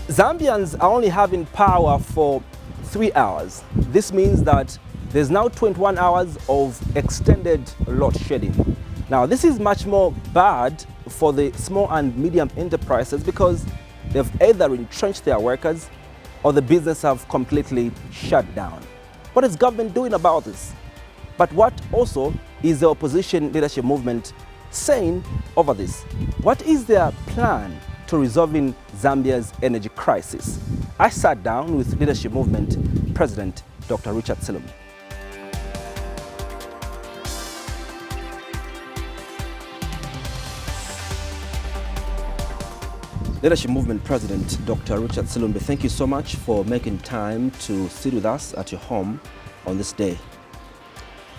Zambians are only having power for 3 hours. This means that there's now 21 hours of extended load shedding. Now, this is much more bad for the small and medium enterprises because they've either entrenched their workers or the business have completely shut down. What is government doing about this? But what also is the opposition leadership movement saying over this? What is their plan to resolving Zambia's energy crisis? I sat down with leadership movement President Dr. Richard Silumbe. Leadership Movement President Dr. Richard Silumbe, thank you so much for making time to sit with us at your home on this day.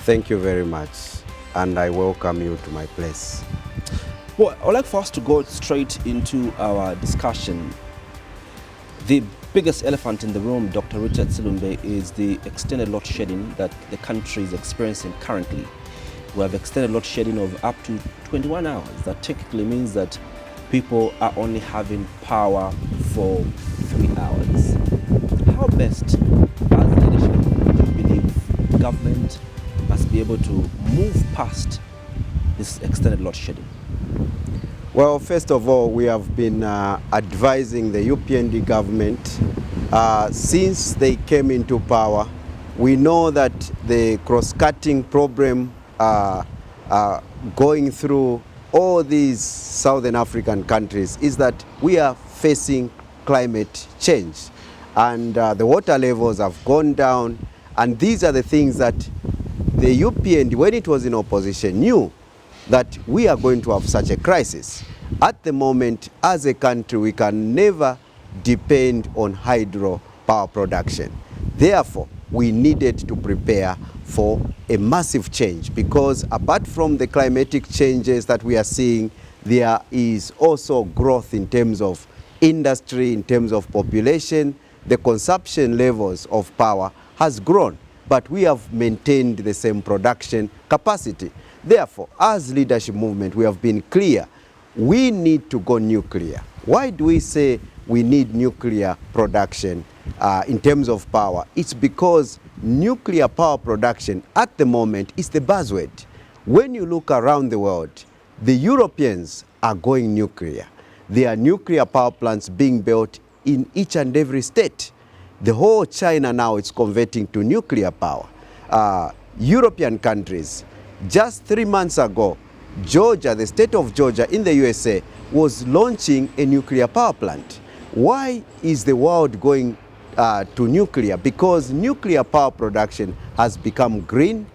Thank you very much, and I welcome you to my place. Well, I'd like for us to go straight into our discussion. The biggest elephant in the room, Dr. Richard Silumbe, is the extended load shedding that the country is experiencing currently. We have extended load shedding of up to 21 hours. That technically means that people are only having power for 3 hours. How best, as leadership, do you believe government must be able to move past this extended load shedding? Well, first of all, we have been advising the UPND government since they came into power. We know that the cross-cutting problem going through all these Southern African countries is that we are facing climate change, and the water levels have gone down, and these are the things that the UPND, when it was in opposition, knew that we are going to have such a crisis. At the moment, as a country, we can never depend on hydro power production. Therefore, we needed to prepare for a massive change, because apart from the climatic changes that we are seeing, there is also growth in terms of industry, in terms of population. The consumption levels of power has grown, but we have maintained the same production capacity. Therefore, as leadership movement, we have been clear, we need to go nuclear. Why do we say we need nuclear production in terms of power? It's because nuclear power production at the moment is the buzzword. When you look around the world, the Europeans are going nuclear. There are nuclear power plants being built in each and every state. The whole China now is converting to nuclear power. European countries, just 3 months ago, Georgia, the state of Georgia in the USA, was launching a nuclear power plant. Why is the world going to nuclear? Because nuclear power production has become green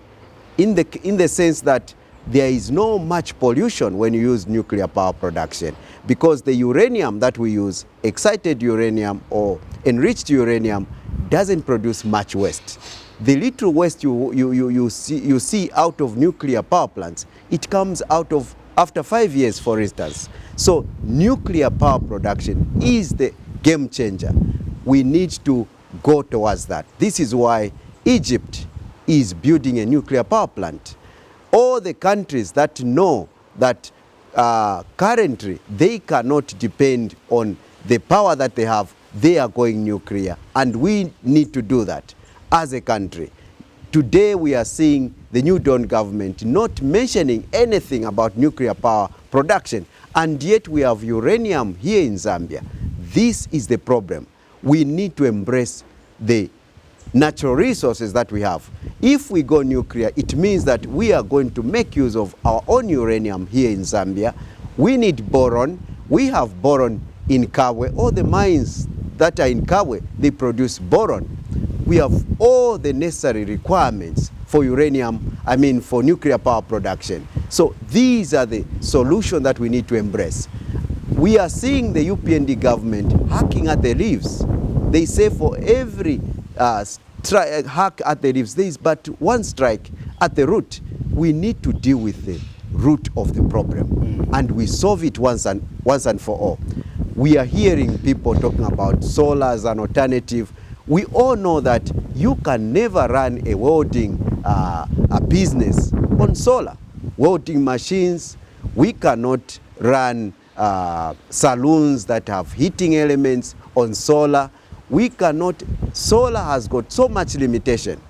in the sense that there is no much pollution when you use nuclear power production, because the uranium that we use, excited uranium or enriched uranium, doesn't produce much waste. The little waste you see out of nuclear power plants, it comes out of after 5 years, for instance. So nuclear power production is the game changer. We need to go towards that. This is why Egypt is building a nuclear power plant. All the countries that know that currently they cannot depend on the power that they have, they are going nuclear, and we need to do that as a country. Today we are seeing the New Dawn government not mentioning anything about nuclear power production, and yet we have uranium here in Zambia. This is the problem. We need to embrace the natural resources that we have. If we go nuclear, it means that we are going to make use of our own uranium here in Zambia. We need boron. We have boron in Kabwe. All the mines that are in Kabwe, they produce boron. We have all the necessary requirements for uranium, for nuclear power production. So these are the solutions that we need to embrace. We are seeing the UPND government hacking at the leaves. They say for every hack at the leaves, there is but one strike at the root. We need to deal with the root of the problem, and we solve it once and for all. We are hearing people talking about solar as an alternative. We all know that you can never run a welding a business on solar. Welding machines, we cannot run saloons that have heating elements on solar. We cannot, solar has got so much limitation.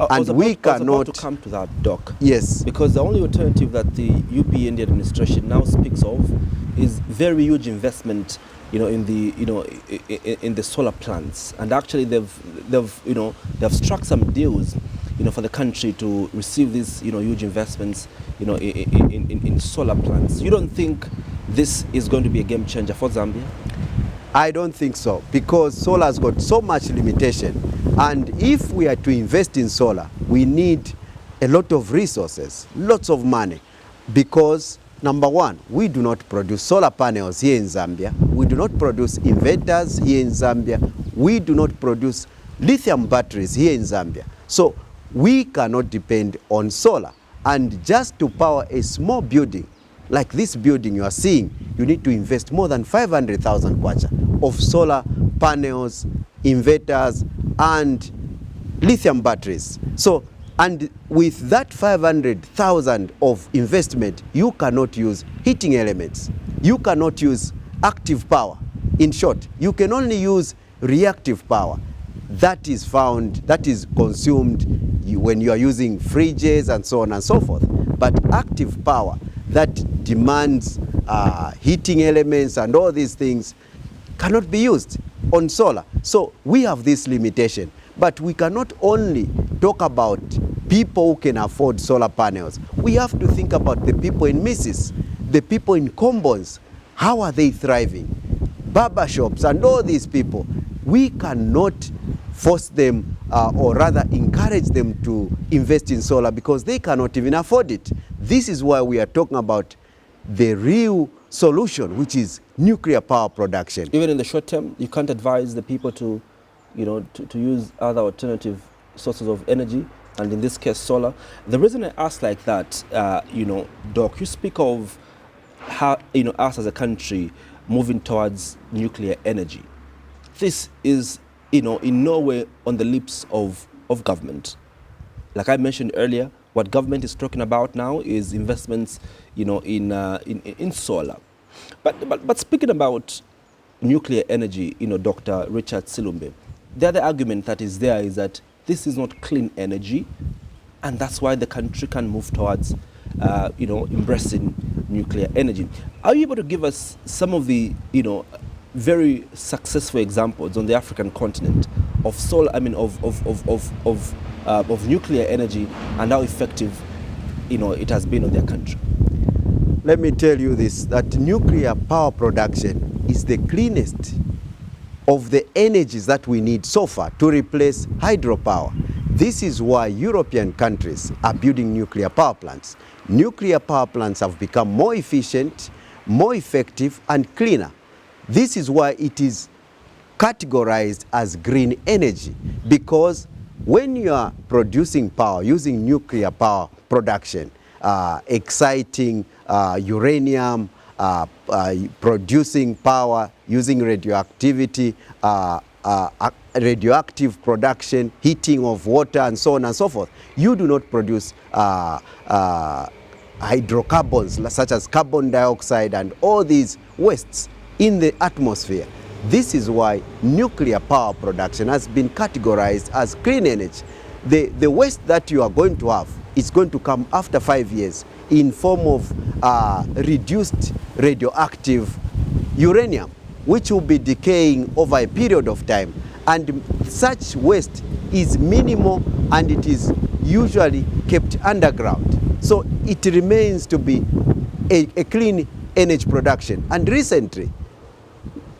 And we cannot. I was about to come to that, Doc. Yes. Because the only alternative that the UPND administration now speaks of is very huge investment, in the solar plants. And actually, they've struck some deals, for the country to receive these, huge investments, in solar plants. You don't think this is going to be a game changer for Zambia? I don't think so, because solar has got so much limitation. And if we are to invest in solar, we need a lot of resources, lots of money, because number one, we do not produce solar panels here in Zambia. We do not produce inverters here in Zambia. We do not produce lithium batteries here in Zambia. So we cannot depend on solar. And just to power a small building, like this building you are seeing, you need to invest more than 500,000 kwacha of solar panels, inverters, and lithium batteries. So, and with that 500,000 of investment, you cannot use heating elements. You cannot use active power. In short, you can only use reactive power. That is consumed when you are using fridges and so on and so forth. But active power that demands heating elements and all these things cannot be used on solar. So we have this limitation. But we cannot only talk about people who can afford solar panels. We have to think about the people in Mrs., the people in Combons. How are they thriving? Barber shops and all these people. We cannot force them or rather encourage them to invest in solar because they cannot even afford it. This is why we are talking about the real solution, which is nuclear power production. Even in the short term, you can't advise the people to use other alternative sources of energy, and in this case, solar. The reason I ask like that, Doc, you speak of how, us as a country moving towards nuclear energy. This is, in no way on the lips of government. Like I mentioned earlier, what government is talking about now is investments, in solar. But speaking about nuclear energy, Dr. Richard Silumbe, the other argument that is there is that this is not clean energy, and that's why the country can move towards, embracing nuclear energy. Are you able to give us some of the, very successful examples on the African continent of solar, of nuclear energy and how effective, it has been on their country? Let me tell you this, that nuclear power production is the cleanest of the energies that we need so far to replace hydropower. This is why European countries are building nuclear power plants. Nuclear power plants have become more efficient, more effective, and cleaner. This is why it is categorized as green energy, because when you are producing power using nuclear power production, exciting uranium, producing power using radioactivity, radioactive production, heating of water, and so on and so forth. You do not produce hydrocarbons such as carbon dioxide and all these wastes in the atmosphere. This is why nuclear power production has been categorized as clean energy. The waste that you are going to have is going to come after 5 years in form of reduced radioactive uranium, which will be decaying over a period of time. And such waste is minimal, and it is usually kept underground. So it remains to be a clean energy production. And recently,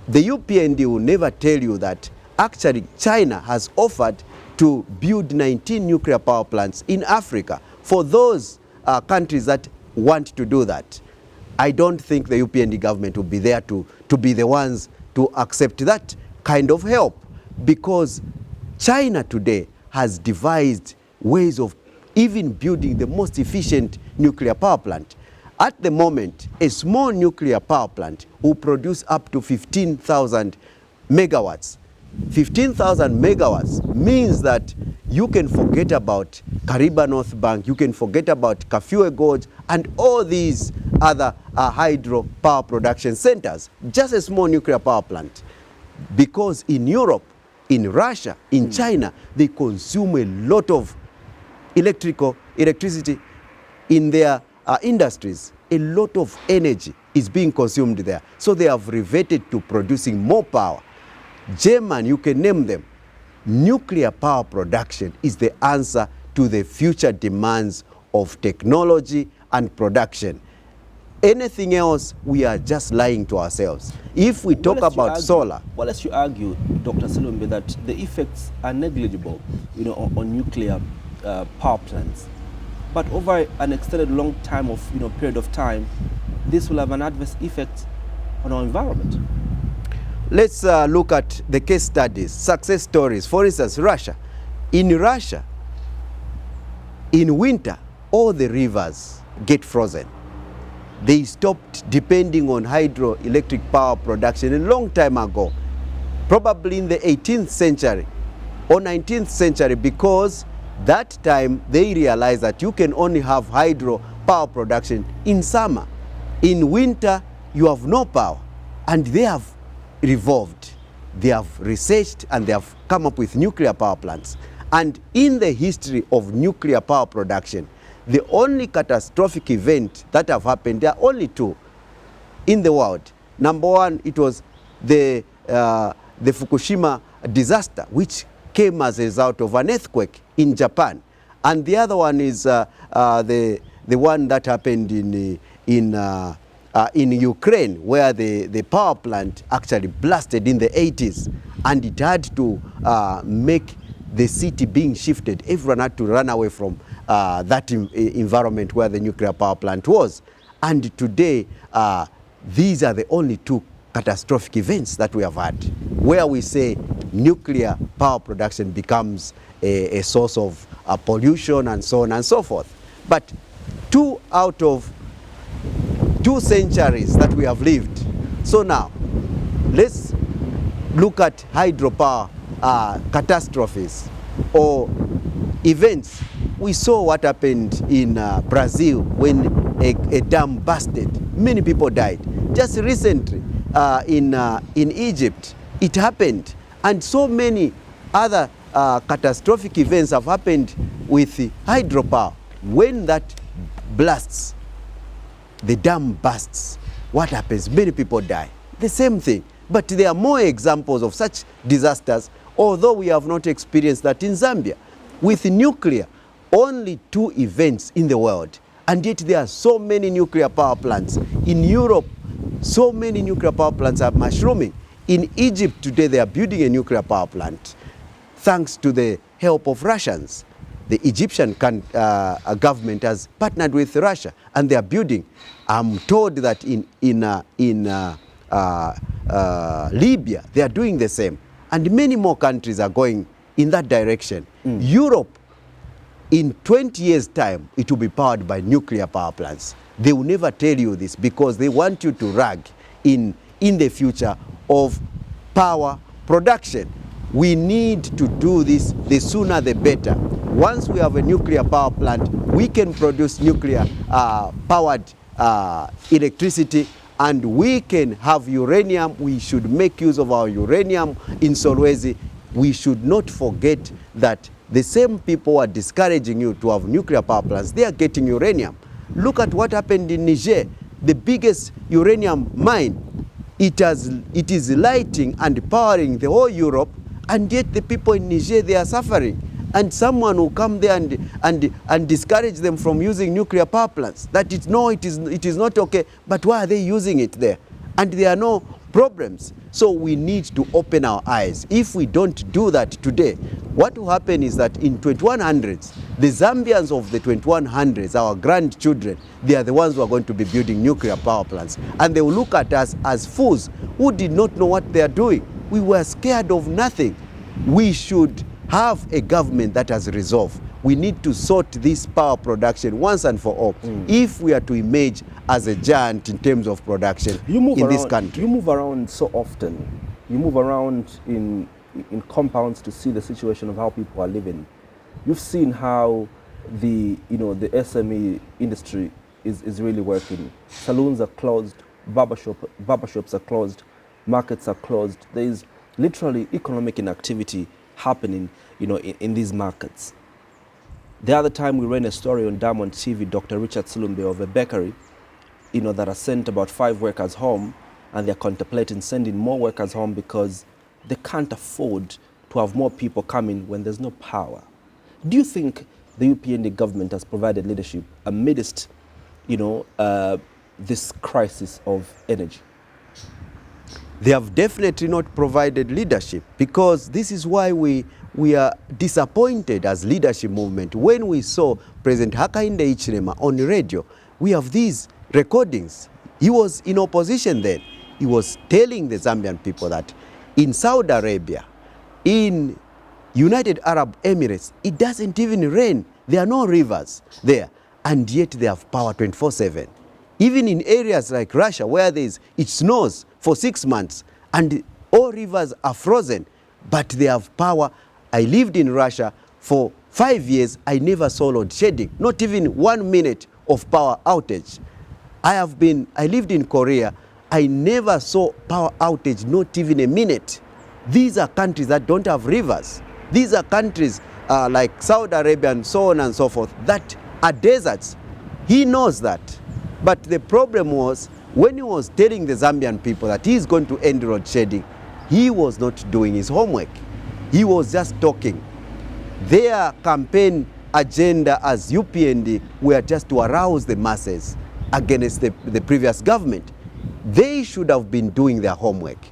the UPND will never tell you that actually China has offered to build 19 nuclear power plants in Africa for those countries that want to do that. I don't think the UPND government will be there to be the ones to accept that kind of help, because China today has devised ways of even building the most efficient nuclear power plant. At the moment, a small nuclear power plant will produce up to 15,000 megawatts. 15,000 megawatts means that you can forget about Kariba North Bank, you can forget about Kafue Gorge, and all these other hydro power production centers. Just a small nuclear power plant. Because in Europe, in Russia, in China, they consume a lot of electricity in their industries. A lot of energy is being consumed there. So they have reverted to producing more power. German, you can name them. Nuclear power production is the answer to the future demands of technology and production. Anything else, we are just lying to ourselves. If we talk about solar... Well, let's you argue, Dr. Silumbe, that the effects are negligible, on nuclear power plants. But over an extended long time of, period of time, this will have an adverse effect on our environment. Let's look at the case studies, success stories. For instance, Russia. In Russia, in winter, all the rivers get frozen. They stopped depending on hydroelectric power production a long time ago, probably in the 18th century or 19th century, because that time they realized that you can only have hydro power production in summer. In winter, you have no power. And they have evolved. They have researched and they have come up with nuclear power plants. And in the history of nuclear power production, the only catastrophic event that have happened, there are only two in the world. Number one, it was the Fukushima disaster, which came as a result of an earthquake in Japan. And the other one is the one that happened in Ukraine, where the power plant actually blasted in the 80s, and it had to make the city being shifted. Everyone had to run away from that environment where the nuclear power plant was. And today, these are the only two catastrophic events that we have had, where we say nuclear power production becomes a source of pollution and so on and so forth. But 2 out of 2 centuries that we have lived. So now, let's look at hydropower catastrophes or events. We saw what happened in Brazil when a dam busted. Many people died. Just recently in Egypt, it happened. And so many other catastrophic events have happened with hydropower. When that blasts, the dam bursts, what happens? Many people die. The same thing. But there are more examples of such disasters, although we have not experienced that in Zambia. With nuclear, only 2 events in the world, and yet there are so many nuclear power plants. In Europe, so many nuclear power plants are mushrooming. In Egypt today, they are building a nuclear power plant, thanks to the help of Russians. The Egyptian government has partnered with Russia, and they are building. I'm told that in Libya, they are doing the same. And many more countries are going in that direction. Europe, in 20 years' time, it will be powered by nuclear power plants. They will never tell you this because they want you to rag in the future of power production. We need to do this, the sooner the better. Once we have a nuclear power plant, we can produce nuclear powered electricity, and we can have uranium. We should make use of our uranium in Solwezi. We should not forget that the same people who are discouraging you to have nuclear power plants, they are getting uranium. Look at what happened in Niger, the biggest uranium mine. It is lighting and powering the whole Europe, and yet the people in Niger, they are suffering. And someone will come there and discourage them from using nuclear power plants. That it is not okay, but why are they using it there? And there are no problems. So we need to open our eyes. If we don't do that today, what will happen is that in 2100s, the Zambians of the 2100s, our grandchildren, they are the ones who are going to be building nuclear power plants. And they will look at us as fools who did not know what they are doing. We were scared of nothing. We should have a government that has resolved. We need to sort this power production once and for all. If we are to emerge as a giant in terms of production in this country. You move around so often. You move around in compounds to see the situation of how people are living. You've seen how the SME industry is really working. Saloons are closed, barbershops are closed, markets are closed. There's literally economic inactivity happening, in these markets. The other time we ran a story on Diamond TV, Dr. Richard Silumbe of a bakery, that has sent about 5 workers home, and they're contemplating sending more workers home because they can't afford to have more people coming when there's no power. Do you think the UPND government has provided leadership amidst, this crisis of energy? They have definitely not provided leadership, because this is why we are disappointed as leadership movement when we saw President Hakainde Hichilema on the radio. We have these recordings. He was in opposition then. He was telling the Zambian people that in Saudi Arabia, in United Arab Emirates, it doesn't even rain. There are no rivers there, and yet they have power 24/7. Even in areas like Russia, where it snows for 6 months and all rivers are frozen, but they have power. I lived in Russia for 5 years. I never saw load shedding, not even 1 minute of power outage. I lived in Korea. I never saw power outage, not even a minute. These are countries that don't have rivers. These are countries like Saudi Arabia and so on and so forth that are deserts. He knows that. But the problem was, when he was telling the Zambian people that he is going to end load shedding, he was not doing his homework. He was just talking. Their campaign agenda as UPND were just to arouse the masses against the previous government. They should have been doing their homework.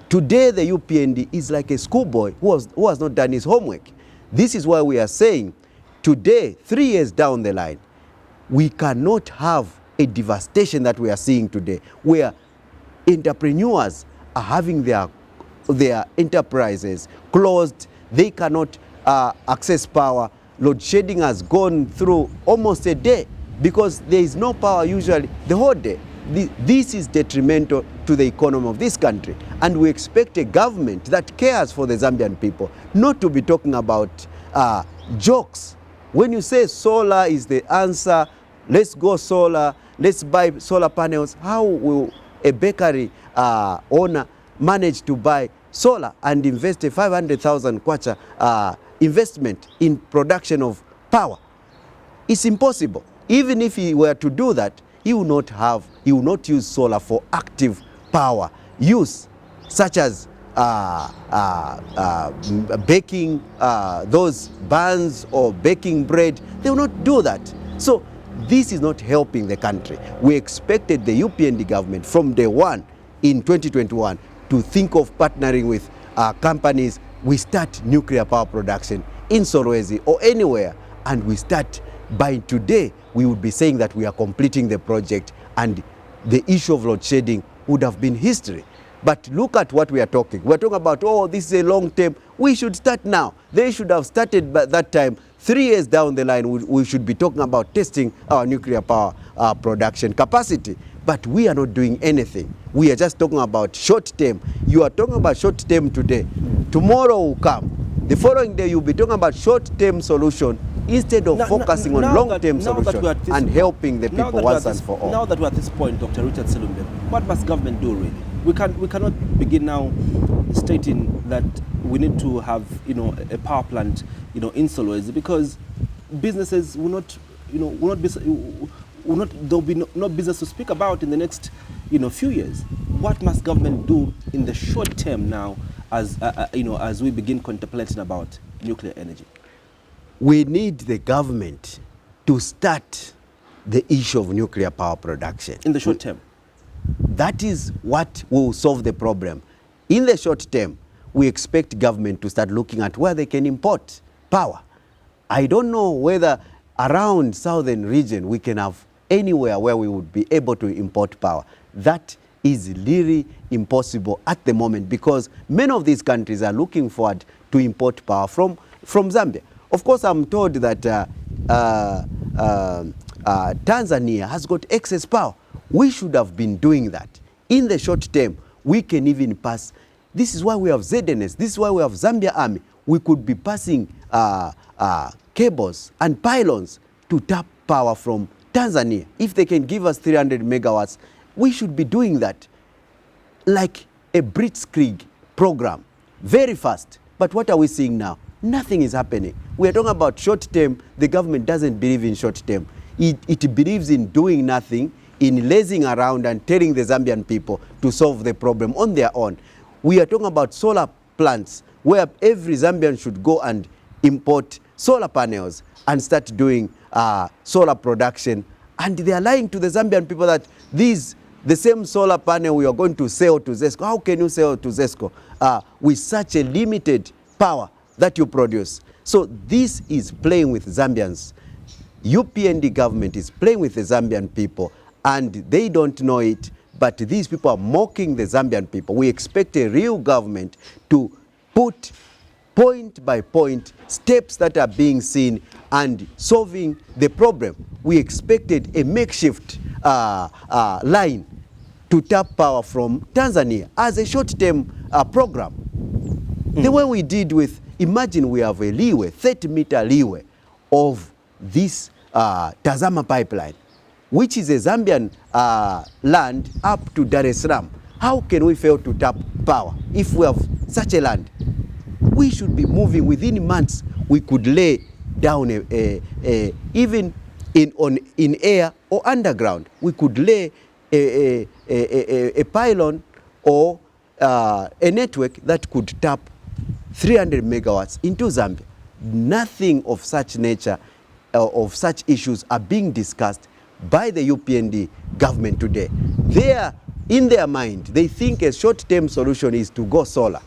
Today the UPND is like a schoolboy who has not done his homework. This is why we are saying today, 3 years down the line, we cannot have a devastation that we are seeing today, where entrepreneurs are having their enterprises closed. They cannot access power. Load shedding has gone through almost a day because there is no power usually the whole day. This is detrimental to the economy of this country, and we expect a government that cares for the Zambian people not to be talking about jokes. When you say solar is the answer, let's go solar, let's buy solar panels, how will a bakery owner manage to buy solar and invest a 500,000 kwacha investment in production of power? It's impossible. Even if he were to do that, he will not use solar for active power use, such as baking those buns or baking bread. They will not do that. So this is not helping the country. We expected the UPND government from day one in 2021 to think of partnering with companies. We start nuclear power production in Solwezi or anywhere, and we start by today. We would be saying that we are completing the project, and the issue of load shedding would have been history. But look at what we are talking. We're talking about, oh, this is a long term. We should start now. They should have started by that time. 3 years down the line, we should be talking about testing our nuclear power production capacity. But we are not doing anything. We are just talking about short term. You are talking about short term today. Tomorrow will come. The following day, you'll be talking about short term solution instead of focusing on long term solution and helping the people once and for all. Now that we're at this point, Dr. Richard Silumbe, what must government do really? We cannot begin now stating that we need to have a power plant in Solwezi, because businesses will not there'll be no business to speak about in the next few years. What must government do in the short term now as we begin contemplating about nuclear energy? We need the government to start the issue of nuclear power production in the short term. That is what will solve the problem. In the short term, we expect government to start looking at where they can import power. I don't know whether around southern region we can have anywhere where we would be able to import power. That is really impossible at the moment, because many of these countries are looking forward to import power from Zambia. Of course, I'm told that Tanzania has got excess power. We should have been doing that. In the short term, we can even pass. This is why we have ZNS. This is why we have Zambia Army. We could be passing cables and pylons to tap power from Tanzania. If they can give us 300 megawatts, we should be doing that. Like a blitzkrieg program very fast. But what are we seeing now? Nothing is happening. We are talking about short term. The government doesn't believe in short term. It believes in doing nothing, in lazing around and telling the Zambian people to solve the problem on their own. We are talking about solar plants where every Zambian should go and import solar panels and start doing solar production. And they are lying to the Zambian people that the same solar panel we are going to sell to Zesco. How can you sell to Zesco with such a limited power that you produce? So this is playing with Zambians. UPND government is playing with the Zambian people, and they don't know it, but these people are mocking the Zambian people. We expect a real government to put point by point steps that are being seen and solving the problem. We expected a makeshift line to tap power from Tanzania as a short-term program. The way we did with, imagine we have a leeway, 30-meter leeway of this Tazama pipeline, which is a Zambian land up to Dar es Salaam. How can we fail to tap power if we have such a land? We should be moving within months. We could lay down even in air or underground. We could lay a pylon or a network that could tap 300 megawatts into Zambia. Nothing of such nature, of such issues are being discussed by the UPND government today. In their mind, they think a short-term solution is to go solar.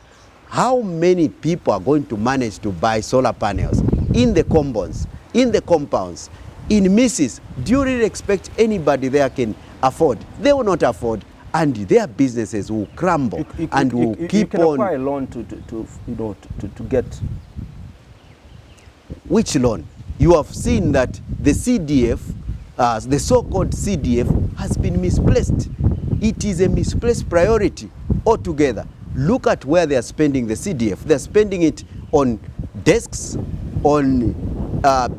How many people are going to manage to buy solar panels in the combos, in the compounds, in misses? Do you really expect anybody there can afford? They will not afford, and their businesses will crumble and will keep on. You can acquire a loan to get. Which loan? You have seen that the CDF, the so-called CDF, has been misplaced. It is a misplaced priority altogether. Look at where they are spending the CDF. They are spending it on desks, on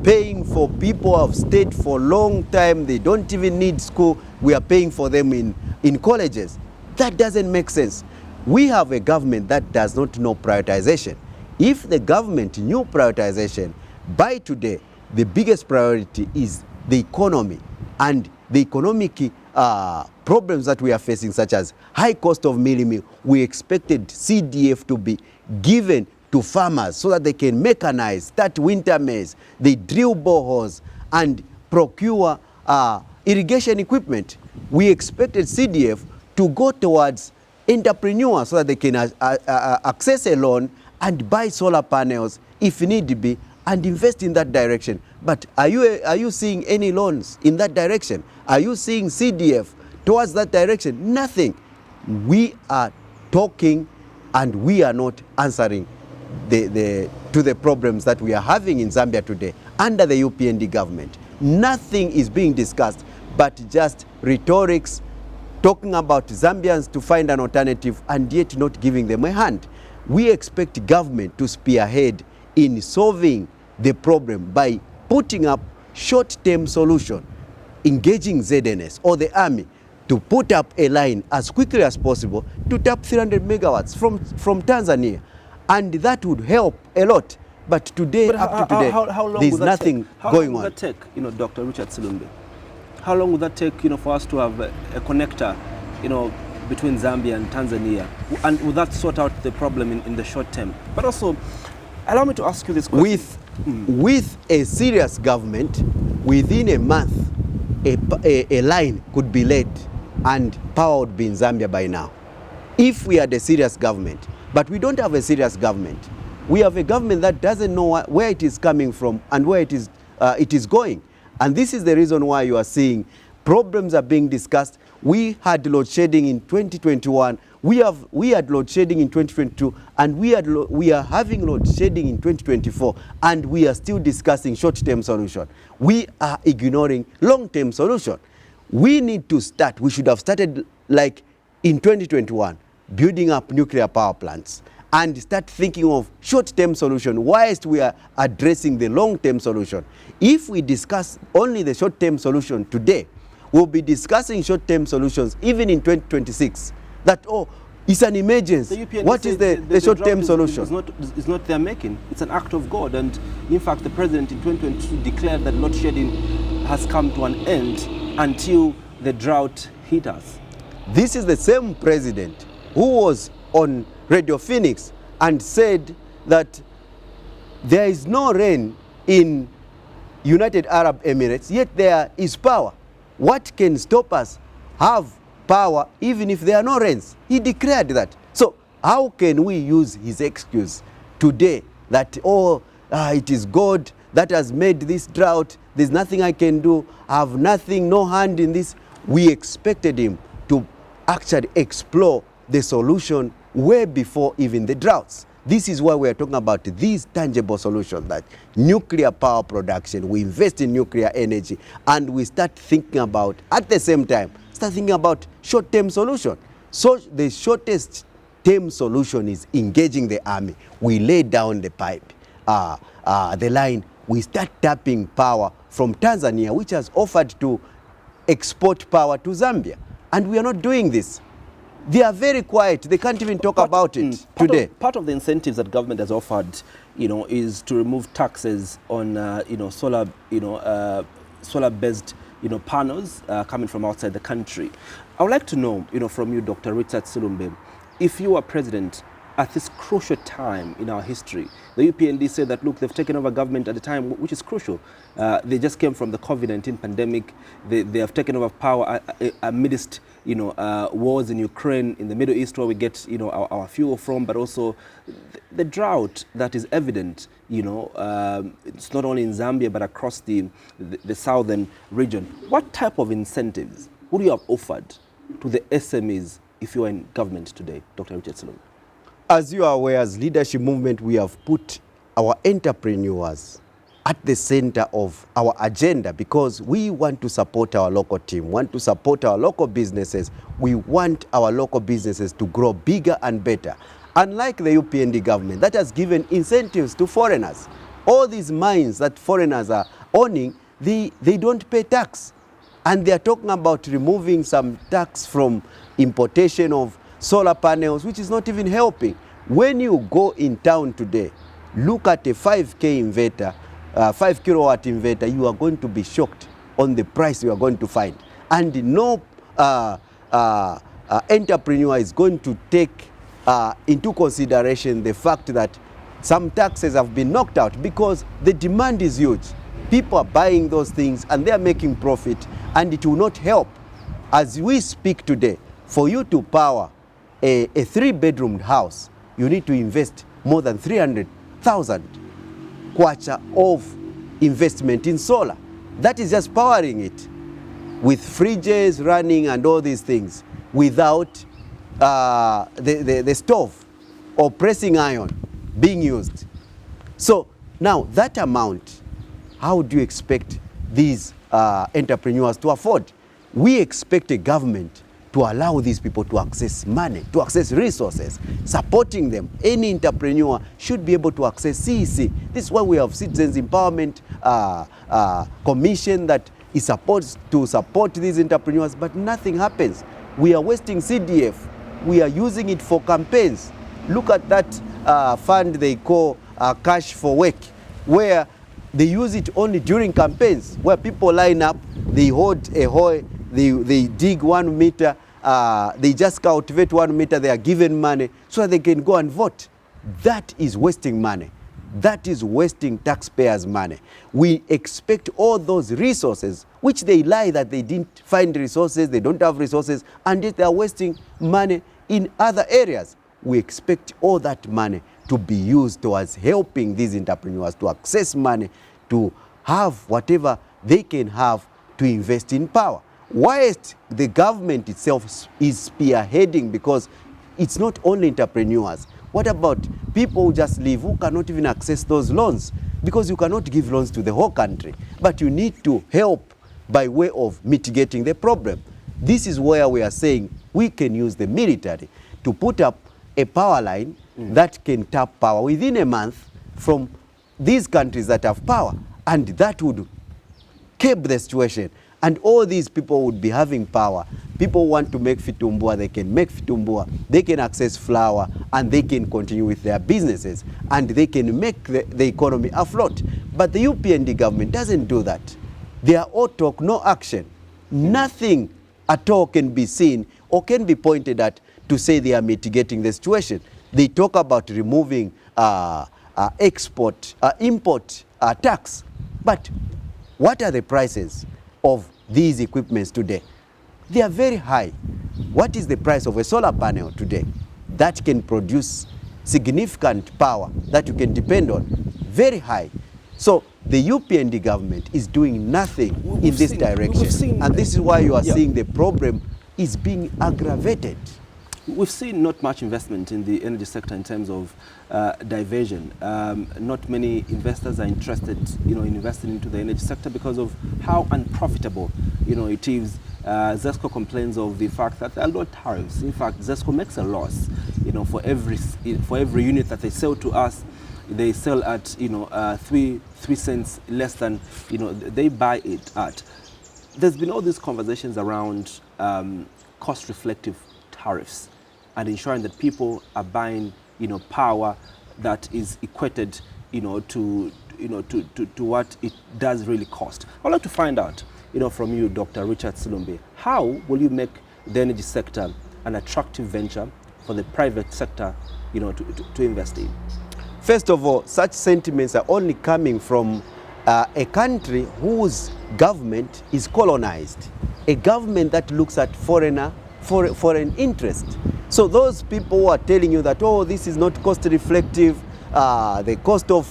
paying for people who have stayed for a long time. They don't even need school. We are paying for them in colleges. That doesn't make sense. We have a government that does not know prioritization. If the government knew prioritization, by today, the biggest priority is the economy and the economic problems that we are facing, such as high cost of milling. We expected CDF to be given to farmers so that they can mechanize, start winter maize, they drill boreholes and procure irrigation equipment. We expected CDF to go towards entrepreneurs so that they can access a loan and buy solar panels if need be and invest in that direction. But are you seeing any loans in that direction? Are you seeing CDF towards that direction? Nothing. We are talking and we are not answering to the problems that we are having in Zambia today under the UPND government. Nothing is being discussed but just rhetorics, talking about Zambians to find an alternative and yet not giving them a hand. We expect government to spearhead in solving the problem by putting up short-term solution, engaging ZNS or the army to put up a line as quickly as possible to tap 300 megawatts from Tanzania. And that would help a lot. But today, up to today, there's nothing going on. How long would that take, Dr. Richard Silumbe? How long would that take, for us to have a connector, between Zambia and Tanzania? And would that sort out the problem in the short term? But also, allow me to ask you this question. With a serious government, within a month, a line could be laid and power would be in Zambia by now. If we had a serious government. But we don't have a serious government. We have a government that doesn't know where it is coming from and where it is going. And this is the reason why you are seeing problems are being discussed. We had load shedding in 2021. We had load shedding in 2022, and we are having load shedding in 2024, and we are still discussing short-term solution. We are ignoring long-term solution. We need to start. We should have started like in 2021, building up nuclear power plants, and start thinking of short-term solution whilst we are addressing the long-term solution. If we discuss only the short-term solution today, we'll be discussing short-term solutions even in 2026. That, It's an emergency. What is the short-term solution? It's not their making. It's an act of God. And in fact, the president in 2022 declared that load shedding has come to an end until the drought hit us. This is the same president who was on Radio Phoenix and said that there is no rain in United Arab Emirates, yet there is power. What can stop us have power even if there are no rains? He declared that. So how can we use his excuse today that, it is God that has made this drought, there's nothing I can do, I have nothing, no hand in this? We expected him to actually explore the solution way before even the droughts. This is why we are talking about these tangible solutions, that nuclear power production, we invest in nuclear energy, and we start thinking about, at the same time, start thinking about short-term solution. So the shortest term solution is engaging the army. We lay down the pipe, the line, we start tapping power from Tanzania, which has offered to export power to Zambia. And we are not doing this. They are very quiet. They can't even talk about it today. Part of the incentives that government has offered, is to remove taxes on, solar-based, panels coming from outside the country. I would like to know, from you, Dr. Richard Silumbe, if you were president at this crucial time in our history. The UPND said that, look, they've taken over government at a time which is crucial. They just came from the COVID-19 pandemic. They have taken over power amidst, wars in Ukraine, in the Middle East, where we get, our fuel from, but also the drought that is evident, it's not only in Zambia, but across the southern region. What type of incentives would you have offered to the SMEs if you were in government today, Dr. Richard Silumbe? As you are aware, as leadership movement, we have put our entrepreneurs at the center of our agenda because we want to support our local team, want to support our local businesses. We want our local businesses to grow bigger and better. Unlike the UPND government that has given incentives to foreigners, all these mines that foreigners are owning, they don't pay tax. And they are talking about removing some tax from importation of solar panels, which is not even helping. When you go in town today, look at a 5K inverter, 5 kilowatt inverter, you are going to be shocked on the price you are going to find. And no entrepreneur is going to take into consideration the fact that some taxes have been knocked out because the demand is huge. People are buying those things and they are making profit, and it will not help. As we speak today, for you to power a 3-bedroom house, you need to invest more than 300,000 kwacha of investment in solar. That is just powering it with fridges running and all these things without the stove or pressing iron being used. So now that amount, how do you expect these entrepreneurs to afford? We expect a government to allow these people to access money, to access resources, supporting them. Any entrepreneur should be able to access CEC. This is why we have Citizens Empowerment Commission that is supposed to support these entrepreneurs, but nothing happens. We are wasting CDF. We are using it for campaigns. Look at that fund they call Cash for Work, where they use it only during campaigns, where people line up, they hold a hoe, they dig 1 meter, they just cultivate 1 meter, they are given money so they can go and vote. That is wasting money. That is wasting taxpayers' money. We expect all those resources, which they lie that they didn't find resources, they don't have resources, and yet they are wasting money in other areas. We expect all that money to be used towards helping these entrepreneurs to access money, to have whatever they can have to invest in power. Whilst the government itself is spearheading, because it's not only entrepreneurs. What about people who just live, who cannot even access those loans? Because you cannot give loans to the whole country, but you need to help by way of mitigating the problem. This is where we are saying we can use the military to put up a power line that can tap power within a month from these countries that have power, and that would keep the situation. and all these people would be having power. People want to make vitumbua, they can make vitumbua, they can access flour, and they can continue with their businesses, and they can make the economy afloat. But the UPND government doesn't do that. They are all talk, no action. Nothing at all can be seen or can be pointed at to say they are mitigating the situation. They talk about removing import tax, but what are the prices of these equipments today? They are very high. What is the price of a solar panel today that can produce significant power that you can depend on? Very high. So the UPND government is doing nothing in this direction, and this is why you are seeing the problem is being aggravated. We've seen not much investment in the energy sector in terms of diversion. Not many investors are interested, in investing into the energy sector because of how unprofitable, it is. Zesco complains of the fact that there are low tariffs. In fact, Zesco makes a loss. For every unit that they sell to us, they sell at 3 cents less than they buy it at. There's been all these conversations around cost reflective tariffs and ensuring that people are buying power that is equated to what it does really cost. I'd like to find out from you, Dr. Richard Silumbe, how will you make the energy sector an attractive venture for the private sector to invest in? First of all, such sentiments are only coming from a country whose government is colonized, a government that looks at foreign interest. So those people who are telling you that, oh, this is not cost reflective, the cost of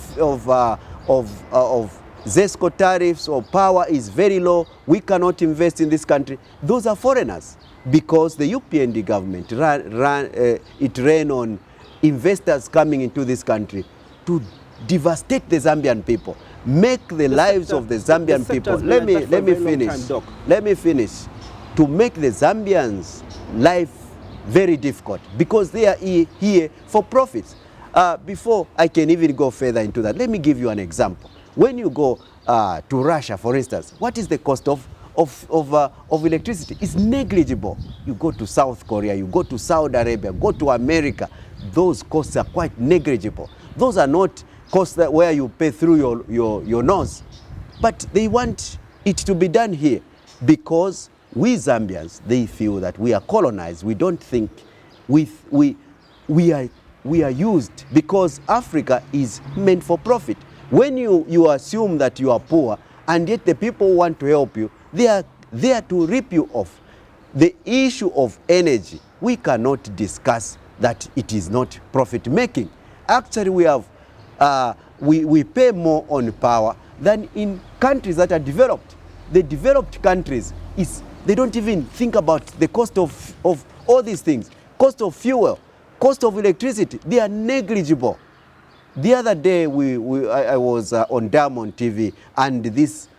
Zesco tariffs or power is very low, we cannot invest in this country, those are foreigners, because the UPND government ran on investors coming into this country to devastate the Zambian people, make the lives of the Zambian people. Let me finish. To make the Zambians' life very difficult, because they are here for profits. Before I can even go further into that, let me give you an example. When you go to Russia, for instance, what is the cost of electricity? It's negligible. You go to South Korea, you go to Saudi Arabia, go to America, those costs are quite negligible. Those are not costs where you pay through your nose. But they want it to be done here because we Zambians, they feel that we are colonized. We don't think we are used, because Africa is meant for profit. When you assume that you are poor and yet the people who want to help you, they are there to rip you off. The issue of energy, we cannot discuss that it is not profit making. Actually, we have we pay more on power than in countries that are developed. The developed countries, they don't even think about the cost of all these things. Cost of fuel, cost of electricity, they are negligible. The other day I was on Diamond TV, and these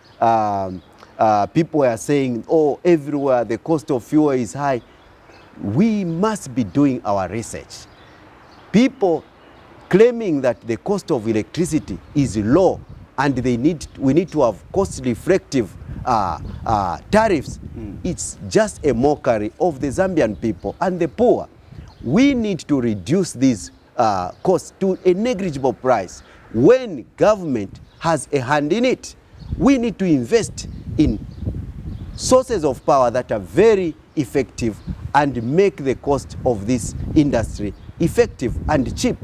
people were saying, oh, everywhere the cost of fuel is high. We must be doing our research. People claiming that the cost of electricity is low and we need to have cost reflective tariffs. It's just a mockery of the Zambian people and the poor. We need to reduce these costs to a negligible price. When government has a hand in it, we need to invest in sources of power that are very effective and make the cost of this industry effective and cheap.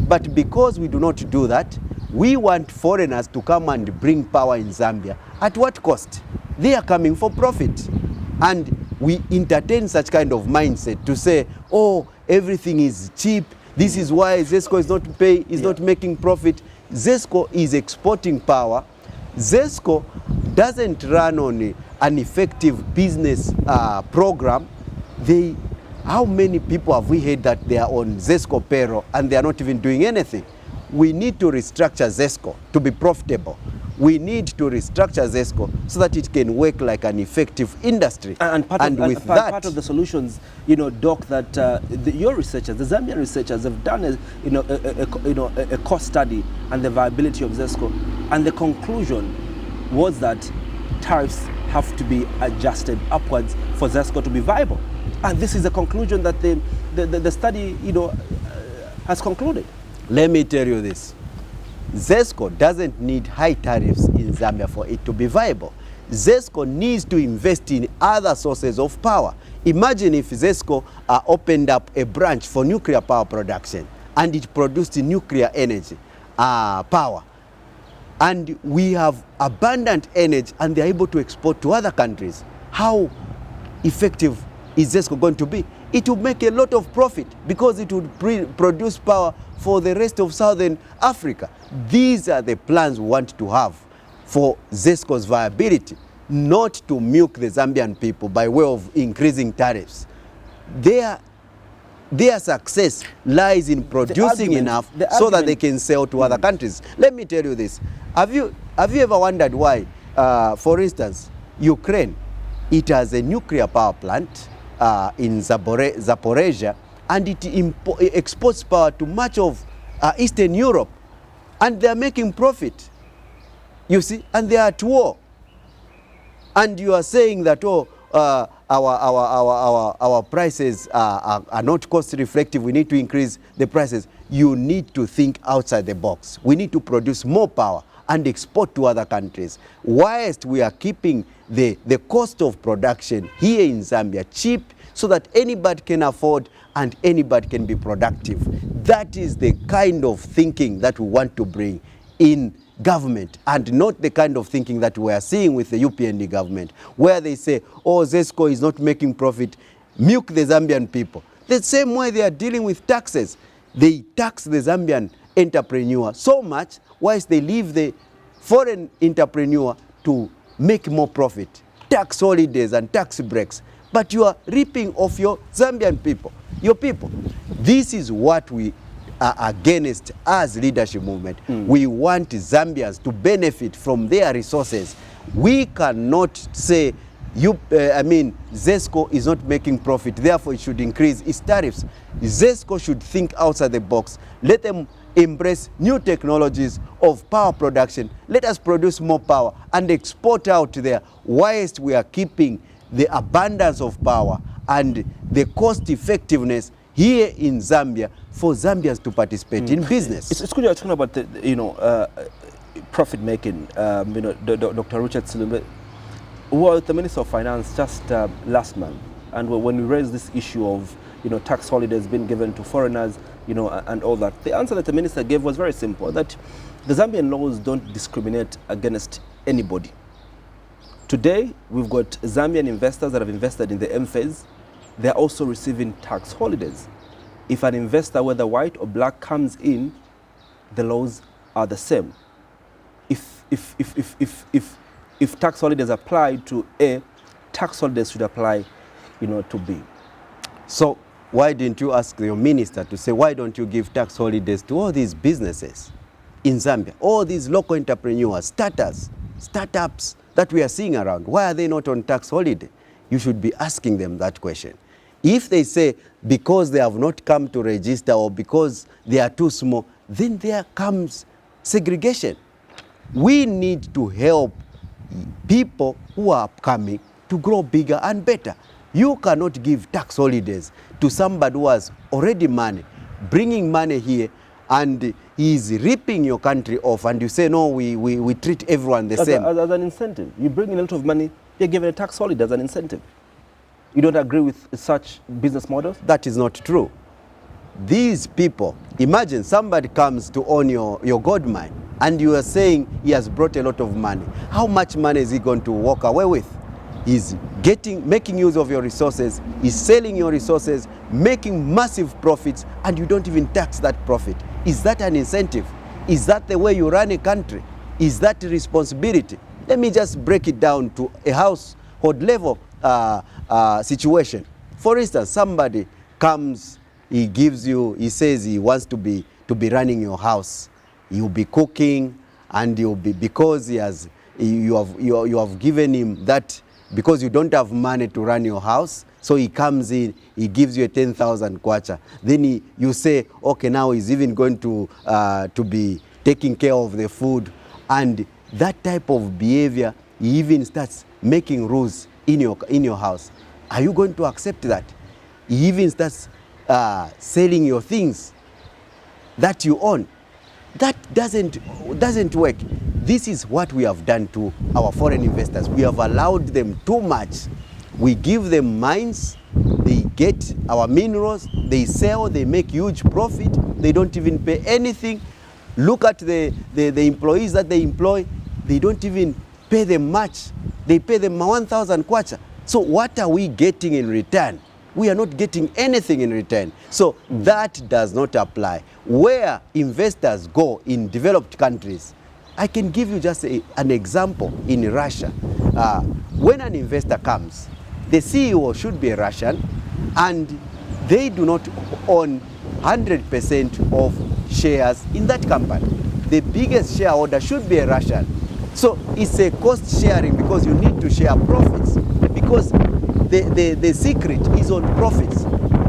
But because we do not do that, we want foreigners to come and bring power in Zambia. At what cost? They are coming for profit. And we entertain such kind of mindset to say, oh, everything is cheap. This is why Zesco is not making profit. Zesco is exporting power. Zesco doesn't run on an effective business program. How many people have we heard that they are on Zesco payroll and they are not even doing anything? We need to restructure Zesco to be profitable. We need to restructure Zesco so that it can work like an effective industry. And part of the solutions, Doc, that your researchers, the Zambian researchers, have done a cost study and the viability of Zesco, and the conclusion was that tariffs have to be adjusted upwards for Zesco to be viable. And this is a conclusion that the study, has concluded. Let me tell you this. Zesco doesn't need high tariffs in Zambia for it to be viable. Zesco needs to invest in other sources of power. Imagine if Zesco opened up a branch for nuclear power production and it produced nuclear energy power. And we have abundant energy and they're able to export to other countries. How effective is Zesco going to be? It would make a lot of profit because it would produce power for the rest of Southern Africa. These are the plans we want to have for Zesco's viability, not to milk the Zambian people by way of increasing tariffs. Their success lies in producing enough so that they can sell to other countries. Let me tell you this. Have you ever wondered why, for instance, Ukraine, it has a nuclear power plant in Zaporizhia, and it exports power to much of Eastern Europe, and they are making profit. You see, and they are at war. And you are saying that, our prices are not cost reflective, we need to increase the prices. You need to think outside the box. We need to produce more power and export to other countries, whilst we are keeping the cost of production here in Zambia cheap so that anybody can afford and anybody can be productive. That is the kind of thinking that we want to bring in government, and not the kind of thinking that we are seeing with the UPND government, where they say, oh, Zesco is not making profit, milk the Zambian people. The same way they are dealing with taxes. They tax the Zambian entrepreneur so much, whilst they leave the foreign entrepreneur to make more profit. Tax holidays and tax breaks. But you are ripping off your Zambian people, your people. This is what we are against as leadership movement. We want Zambians to benefit from their resources. We cannot say, Zesco is not making profit, therefore it should increase its tariffs. Zesco should think outside the box. Let them embrace new technologies of power production. Let us produce more power and export out there, whilst we are keeping the abundance of power and the cost effectiveness here in Zambia for Zambians to participate in business. It's good you're talking about the, profit making. Dr. Richard Silumbe was the Minister of Finance just last month, and when we raised this issue of tax holidays being given to foreigners, and all that, the answer that the minister gave was very simple: that the Zambian laws don't discriminate against anybody. Today, we've got Zambian investors that have invested in the M phase. They're also receiving tax holidays. If an investor, whether white or black, comes in, the laws are the same. If tax holidays apply to A, tax holidays should apply, to B. So why didn't you ask your minister to say, why don't you give tax holidays to all these businesses in Zambia, all these local entrepreneurs, startups that we are seeing around? Why are they not on tax holiday? You should be asking them that question. If they say because they have not come to register or because they are too small, then there comes segregation. We need to help people who are coming to grow bigger and better. You cannot give tax holidays to somebody who has already money, bringing money here, and he is ripping your country off, and you say, no, we treat everyone the same. As an incentive. You bring in a lot of money, you're given a tax holiday as an incentive. You don't agree with such business models? That is not true. These people, imagine somebody comes to own your gold mine, and you are saying he has brought a lot of money. How much money is he going to walk away with? He's making use of your resources, he's selling your resources, making massive profits, and you don't even tax that profit. Is that an incentive? Is that the way you run a country? Is that a responsibility? Let me just break it down to a household level situation. For instance, somebody comes, he says he wants to be running your house. You'll be cooking, and you'll be, because you have given him that, because you don't have money to run your house, so he comes in, he gives you a 10,000 kwacha. Then you say, okay, now he's even going to be taking care of the food, and that type of behavior he even starts making rules in your house. Are you going to accept that? He even starts selling your things that you own. That doesn't work. This is what we have done to our foreign investors. We have allowed them too much. We give them mines, they get our minerals, they sell, they make huge profit, they don't even pay anything. Look at the employees that they employ, they don't even pay them much. They pay them 1,000 kwacha. So what are we getting in return? We are not getting anything in return. So that does not apply. Where investors go in developed countries, I can give you just an example in Russia. When an investor comes, the CEO should be a Russian, and they do not own 100% of shares in that company. The biggest shareholder should be a Russian. So it's a cost sharing because you need to share profits, because the secret is on profits.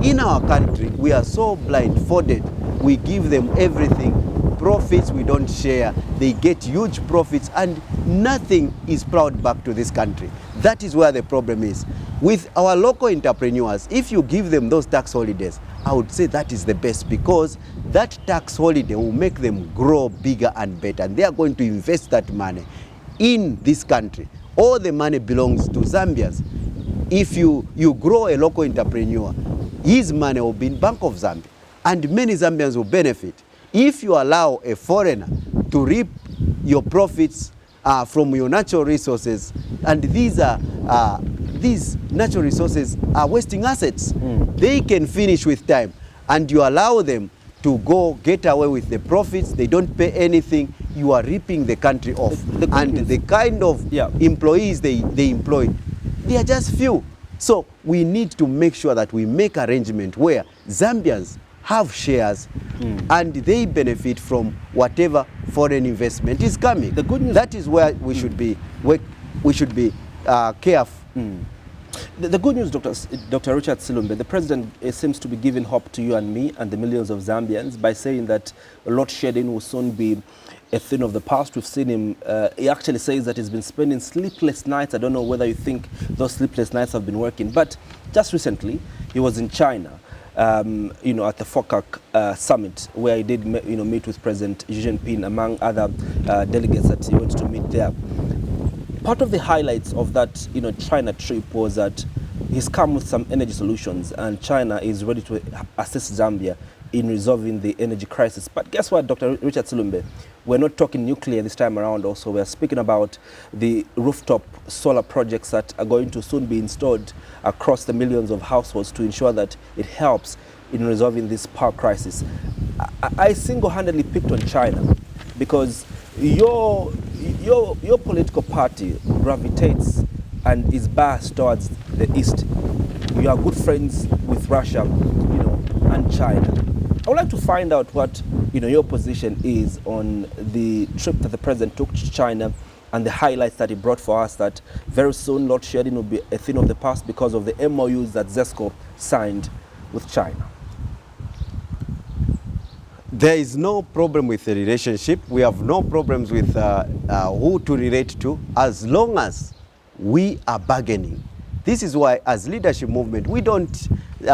In our country, we are so blindfolded. We give them everything. Profits we don't share. They get huge profits and nothing is plowed back to this country. That is where the problem is. With our local entrepreneurs, if you give them those tax holidays, I would say that is the best, because that tax holiday will make them grow bigger and better, and they are going to invest that money in this country. All the money belongs to Zambians. If you grow a local entrepreneur, his money will be in Bank of Zambia, and many Zambians will benefit. If you allow a foreigner to reap your profits from your natural resources, and these natural resources are wasting assets, they can finish with time, and you allow them to go get away with the profits, they don't pay anything, you are ripping the country off. The kind of employees they employ, they are just few. So we need to make sure that we make arrangement where Zambians have shares and they benefit from whatever foreign investment is coming. The good news, that is where we should be careful. The good news, Dr. Richard Silumbe, the president seems to be giving hope to you and me and the millions of Zambians by saying that load shedding will soon be a thing of the past. We've seen him, he actually says that he's been spending sleepless nights. I don't know whether you think those sleepless nights have been working, but just recently he was in China, at the FOCAC summit, where he did meet with President Xi Jinping, among other delegates that he went to meet there. Part of the highlights of that China trip was that he's come with some energy solutions, and China is ready to assist Zambia in resolving the energy crisis. But guess what, Dr. Richard Silumbe? We're not talking nuclear this time around also. We're speaking about the rooftop solar projects that are going to soon be installed across the millions of households to ensure that it helps in resolving this power crisis. I single-handedly picked on China because your political party gravitates and is biased towards the East. You are good friends with Russia, and China. I would like to find out what your position is on the trip that the president took to China and the highlights that he brought for us, that very soon load shedding will be a thing of the past because of the MOUs that Zesco signed with China. There is no problem with the relationship. We have no problems with who to relate to, as long as we are bargaining. This is why, as leadership movement, we don't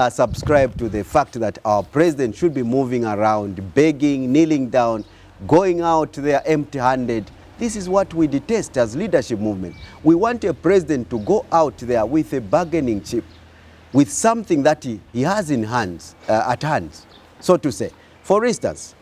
subscribe to the fact that our president should be moving around, begging, kneeling down, going out there empty-handed. This is what we detest as leadership movement. We want a president to go out there with a bargaining chip, with something that he has in at hand, so to say. For instance,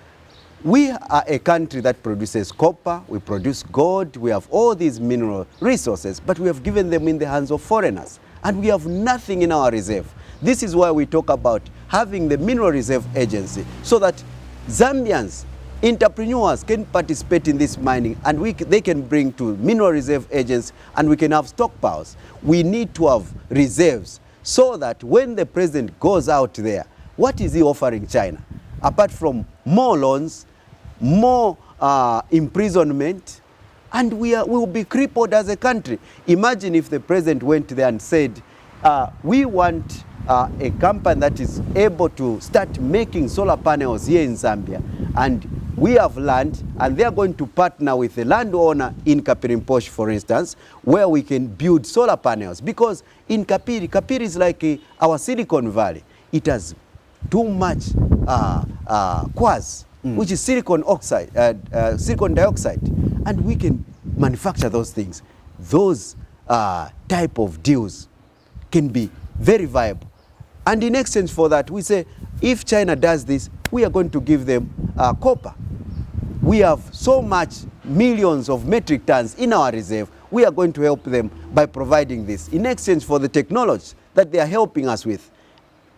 we are a country that produces copper, we produce gold, we have all these mineral resources, but we have given them in the hands of foreigners, and we have nothing in our reserve. This is why we talk about having the Mineral Reserve Agency, so that Zambians, entrepreneurs can participate in this mining, and they can bring to Mineral Reserve Agency, and we can have stockpiles. We need to have reserves, so that when the president goes out there, what is he offering China? Apart from more loans, more imprisonment, and we will be crippled as a country. Imagine if the president went there and said, we want a company that is able to start making solar panels here in Zambia, and We have land, and they are going to partner with the landowner in Kapiri, for instance, where we can build solar panels. Because in Kapiri is like our Silicon Valley. It has too much quartz, which is silicon dioxide, and we can manufacture those things. Those type of deals can be very viable. And in exchange for that, we say, if China does this, we are going to give them copper. We have so much millions of metric tons in our reserve. We are going to help them by providing this in exchange for the technology that they are helping us with,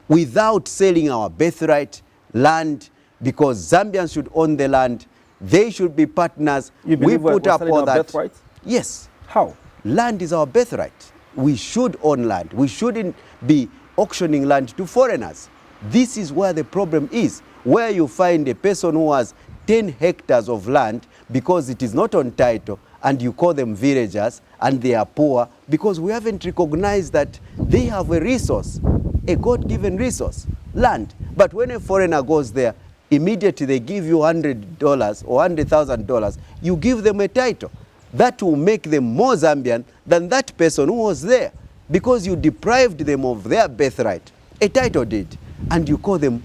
without selling our birthright land, because Zambians should own the land. They should be partners. You believe we put up all that. Birthright? Yes. How? Land is our birthright. We should own land. We shouldn't be auctioning land to foreigners. This is where the problem is, where you find a person who has 10 hectares of land because it is not on title, and you call them villagers and they are poor because we haven't recognized that they have a resource, a God-given resource, land. But when a foreigner goes there, immediately they give you $100 or $100,000, you give them a title. That will make them more Zambian than that person who was there, because you deprived them of their birthright, a title deed, and you call them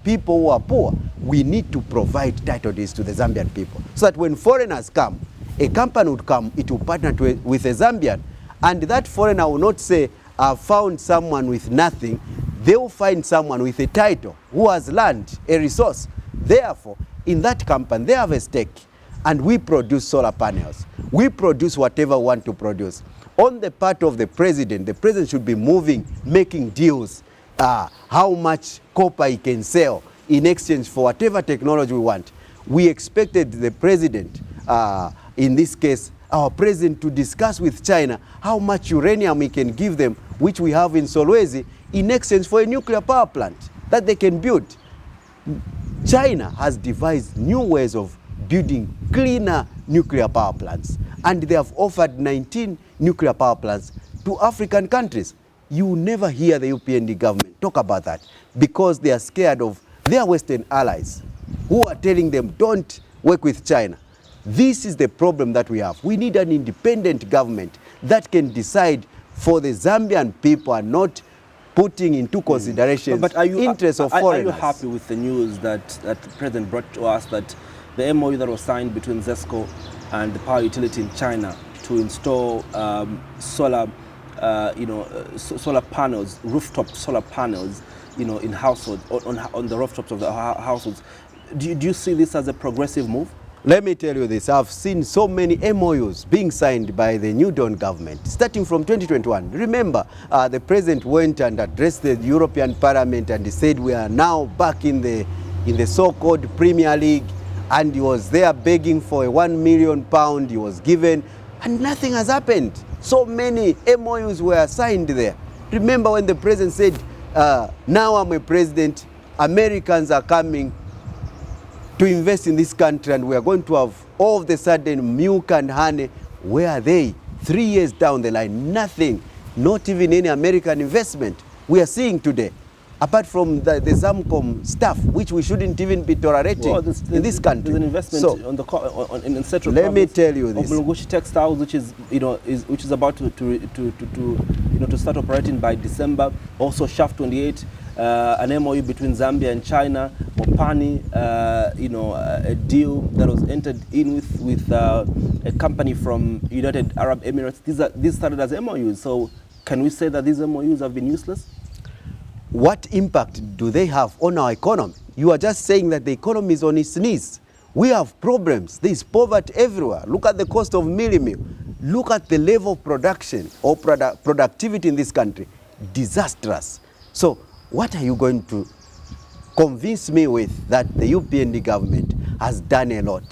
people who are poor. We need to provide title deeds to the Zambian people, so that when foreigners come, a company would come, it will partner with a Zambian, and that foreigner will not say, I found someone with nothing. They will find someone with a title who has land, a resource. Therefore, in that company, they have a stake, and we produce solar panels. We produce whatever we want to produce. On the part of the president should be moving, making deals, how much copper he can sell in exchange for whatever technology we want. We expected the president, in this case, our president, to discuss with China how much uranium he can give them, which we have in Solwezi, in exchange for a nuclear power plant that they can build. China has devised new ways of building cleaner nuclear power plants, and they have offered 19 nuclear power plants to African countries. You never hear the UPND government talk about that, because they are scared of their Western allies who are telling them, don't work with China. This is the problem that we have. We need an independent government that can decide for the Zambian people and not putting into consideration interests of foreigners. Are you happy with the news that the President brought to us, that the MOU that was signed between Zesco and the power utility in China to install solar panels, rooftop solar panels, in households, on the rooftops of the households? Do you see this as a progressive move? Let me tell you this, I've seen so many MOUs being signed by the New Dawn government, starting from 2021. Remember, the president went and addressed the European Parliament, and he said we are now back in the so-called Premier League, and he was there begging for a £1 million he was given, and nothing has happened. So many MOUs were signed there. Remember when the president said, now I'm a president, Americans are coming to invest in this country, and we are going to have all of a sudden milk and honey. Where are they? 3 years down the line, nothing, not even any American investment we are seeing today, apart from the Zamcom stuff, which we shouldn't even be tolerating in this country. There's an investment in Central. Let me tell you this. Mulungushi Textiles, which is about to start operating by December. Also, Shaft 28. An MOU between Zambia and China, Mopani, a deal that was entered in with a company from United Arab Emirates. These started as MOUs. So can we say that these MOUs have been useless? What impact do they have on our economy? You are just saying that the economy is on its knees. We have problems. There is poverty everywhere. Look at the cost of meal. Look at the level of production or productivity in this country. Disastrous. So what are you going to convince me with that the UPND government has done a lot?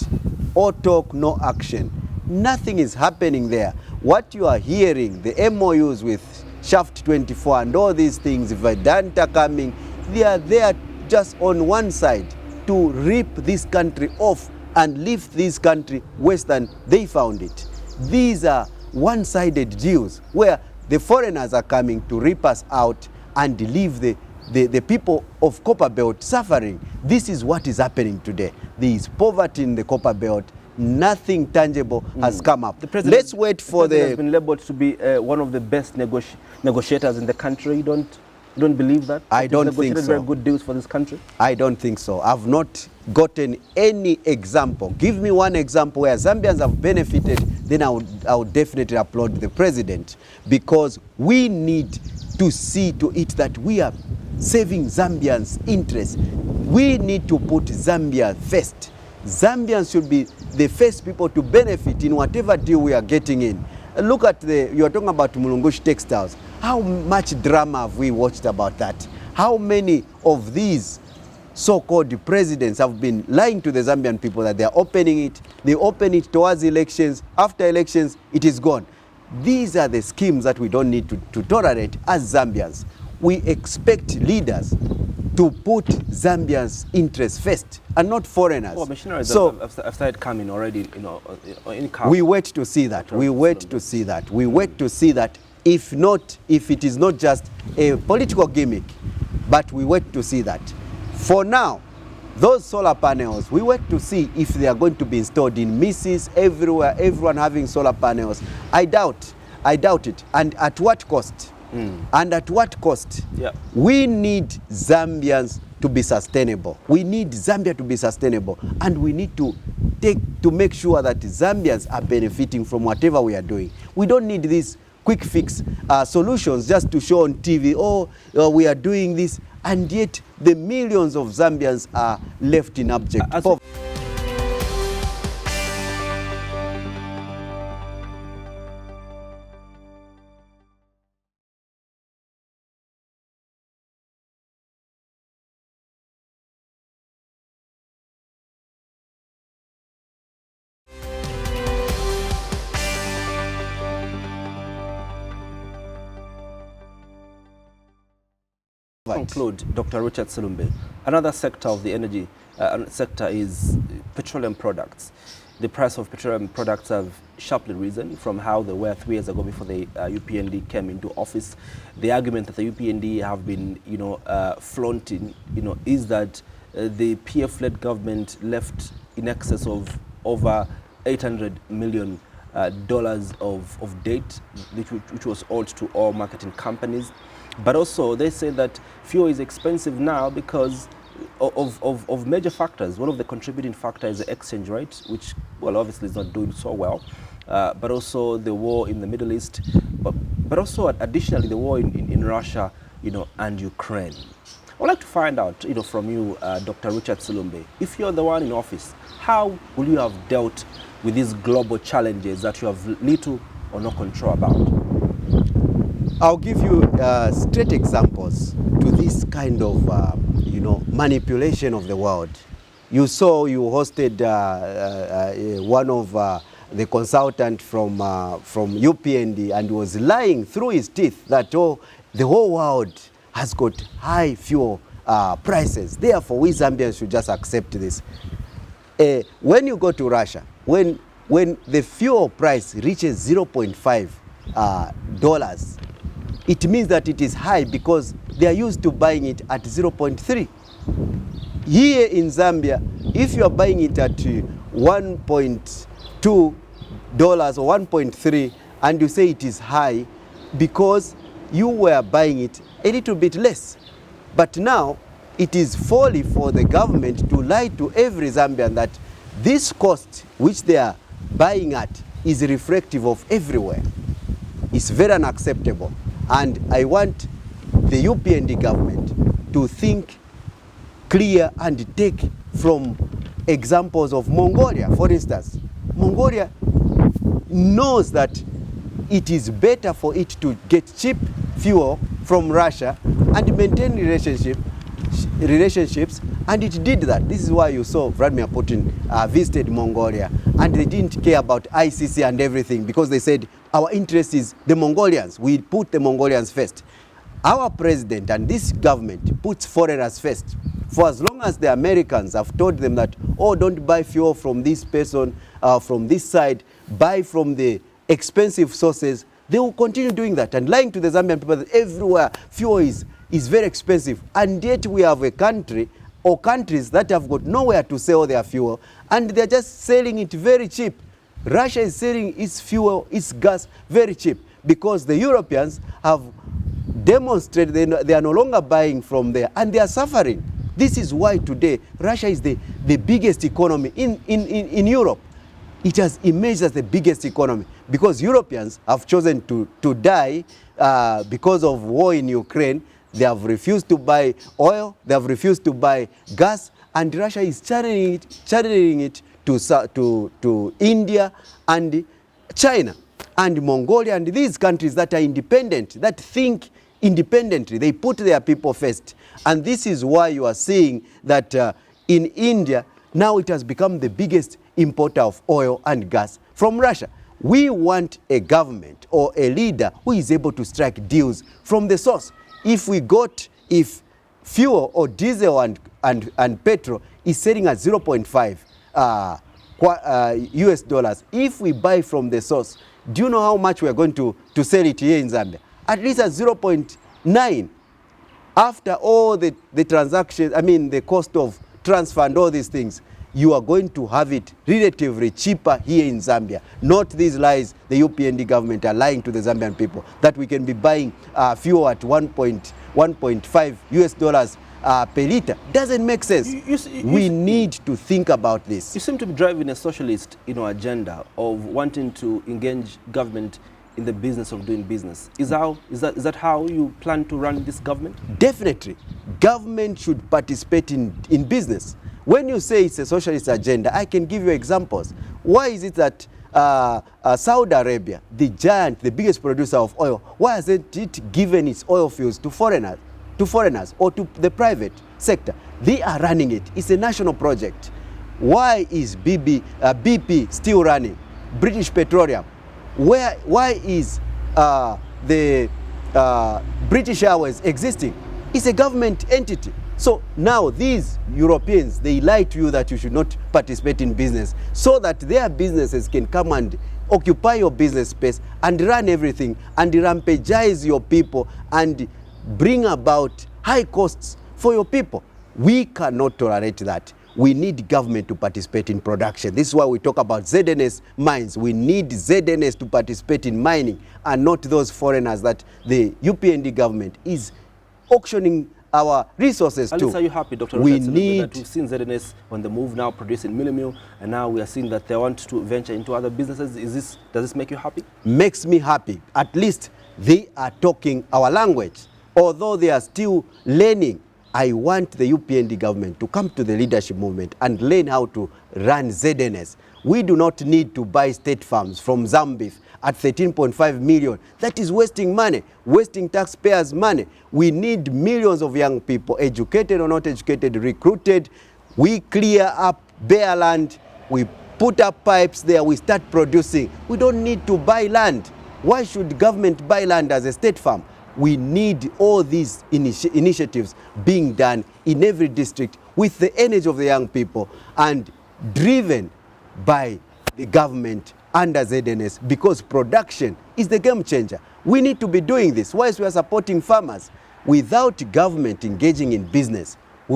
All talk, no action. Nothing is happening there. What you are hearing, the MOUs with Shaft 24 and all these things, Vedanta coming, they are there just on one side to rip this country off and leave this country worse than they found it. These are one-sided deals where the foreigners are coming to rip us out and leave the the people of Copperbelt suffering. This is what is happening today. There is poverty in the Copperbelt. Nothing tangible has come up. Let's wait for the president has been labeled to be one of the best negotiators in the country. You don't believe that? I don't think so. Very good deals for this country? I don't think so. I've not gotten any example. Give me one example where Zambians have benefited, then I would definitely applaud the president, because we need to see to it that we are saving Zambians' interests. We need to put Zambia first. Zambians should be the first people to benefit in whatever deal we are getting in. Look at you are talking about Mulungushi Textiles. How much drama have we watched about that? How many of these so-called presidents have been lying to the Zambian people that they are opening it, they open it towards elections, after elections it is gone. These are the schemes that we don't need to tolerate as Zambians. We expect leaders to put Zambians' interests first and not foreigners. Well, machineries have started coming already, in car. We wait to see that. We wait to see that. We wait to see that. If it is not just a political gimmick, but we wait to see that. For now, those solar panels, we wait to see if they are going to be installed in misses everywhere, everyone having solar panels. I doubt it. And at what cost? And at what cost? Yeah. We need Zambians to be sustainable. We need Zambia to be sustainable, and we need to make sure that Zambians are benefiting from whatever we are doing. We don't need these quick fix solutions just to show on TV, we are doing this, and yet the millions of Zambians are left in abject poverty. Conclude, Dr. Richard Silumbe. Another sector of the energy sector is petroleum products. The price of petroleum products have sharply risen from how they were 3 years ago before the UPND came into office. The argument that the UPND have been, flaunting, is that the PF-led government left in excess of over $800 million of debt, which was owed to oil marketing companies. But also, they say that fuel is expensive now because of major factors. One of the contributing factors is the exchange rate, which, well, obviously is not doing so well. But also the war in the Middle East, but also additionally the war in Russia, and Ukraine. I'd like to find out, from you, Dr. Richard Silumbe, if you're the one in office, how will you have dealt with these global challenges that you have little or no control about? I'll give you straight examples to this kind of, manipulation of the world. You hosted one of the consultant from UPND, and was lying through his teeth that, the whole world has got high fuel prices. Therefore, we Zambians should just accept this. When you go to Russia, when the fuel price reaches $0.5, it means that it is high because they are used to buying it at 0.3. Here in Zambia, if you are buying it at $1.2 or 1.3 and you say it is high because you were buying it a little bit less. But now it is folly for the government to lie to every Zambian that this cost which they are buying at is reflective of everywhere. It's very unacceptable. And I want the UPND government to think clear and take from examples of Mongolia. For instance, Mongolia knows that it is better for it to get cheap fuel from Russia and maintain relationships, and it did that. This is why you saw Vladimir Putin visited Mongolia, and they didn't care about ICC and everything because they said, our interest is the Mongolians. We put the Mongolians first. Our president and this government puts foreigners first. For as long as the Americans have told them that, don't buy fuel from this person, from this side, buy from the expensive sources, they will continue doing that and lying to the Zambian people that everywhere fuel is is very expensive, and yet we have a country or countries that have got nowhere to sell their fuel, and they're just selling it very cheap. Russia is selling its fuel, its gas very cheap, because the Europeans have demonstrated they are no longer buying from there, and they are suffering. This is why today Russia is the biggest economy in Europe. It has emerged as the biggest economy because Europeans have chosen to die because of war in Ukraine. They have refused to buy oil, they have refused to buy gas, and Russia is channeling it to India and China and Mongolia and these countries that are independent, that think independently. They put their people first. And this is why you are seeing that in India, now it has become the biggest importer of oil and gas from Russia. We want a government or a leader who is able to strike deals from the source. If fuel or diesel and petrol is selling at 0.5 US dollars, if we buy from the source, do you know how much we are going to sell it here in Zambia? At least at 0.9. After all the transactions, I mean the cost of transfer and all these things, you are going to have it relatively cheaper here in Zambia. Not these lies the UPND government are lying to the Zambian people, that we can be buying fuel at 1.5 US dollars per liter. Doesn't make sense. We need to think about this. You seem to be driving a socialist agenda of wanting to engage government in the business of doing business. Is that how you plan to run this government? Definitely. Government should participate in business. When you say it's a socialist agenda, I can give you examples. Why is it that Saudi Arabia, the giant, the biggest producer of oil, why hasn't it given its oil fields to foreigners or to the private sector? They are running it. It's a national project. Why is BP still running? British Petroleum. Why is the British Airways existing? It's a government entity. So now these Europeans, they lie to you that you should not participate in business so that their businesses can come and occupy your business space and run everything and rampagize your people and bring about high costs for your people. We cannot tolerate that. We need government to participate in production. This is why we talk about ZNS mines. We need ZNS to participate in mining and not those foreigners that the UPND government is auctioning our resources At to. least are you happy, Dr. We Silumbe, need that we've seen ZNS on the move now, producing mill, and now we are seeing that they want to venture into other businesses. Does this make you happy? Makes me happy. At least they are talking our language. Although they are still learning, I want the UPND government to come to the leadership movement and learn how to run ZNS. We do not need to buy state farms from Zambia at 13.5 million. That is wasting money, wasting taxpayers' money. We need millions of young people, educated or not educated, recruited. We clear up bare land, we put up pipes there, we start producing. We don't need to buy land. Why should government buy land as a state farm? We need all these initiatives being done in every district with the energy of the young people and driven by the government under ZNS, because production is the game changer. We need to be doing this whilst we are supporting farmers. Without government engaging in business, there